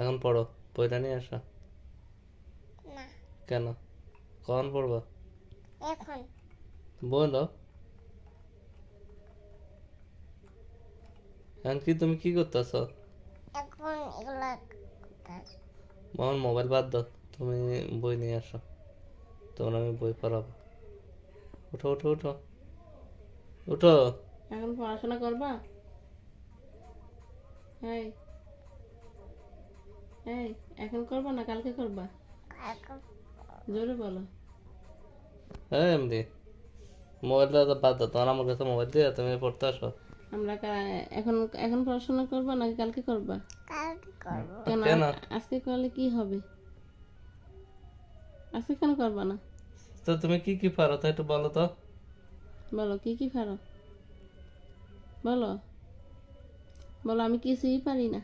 এখন পড়ো, বইটা নিয়ে আসো। না কেন? কখন পড়বা? এখন বলো। এখন কি তুমি কি করতেছো? এখন এগুলা আমার মোবাইল বাদ দাও, তুমি বই নিয়ে আসো, তোমার আমি বই পড়াবো। উঠো উঠো উঠো উঠো। এখন পড়াশোনা করবা? এই এই এখন করবা না কালকে করবা? এখন জোরে বলো। হ্যাঁ এমনি মোবাইলটা তো বাদ দাও, তোমার আমার কাছে মোবাইল দিয়ে তুমি পড়তে আসো। আমরা এখন এখন পড়াশোনা করবা নাকি কালকে করবা? কালকে করবো। কেন কেন? আজকে করলে কি হবে? আজকে কেন করবা না? তো তুমি কি কি পারো তা একটু বলো তো। বলো কি কি পারো, বলো বলো। আমি কিছুই পারি না।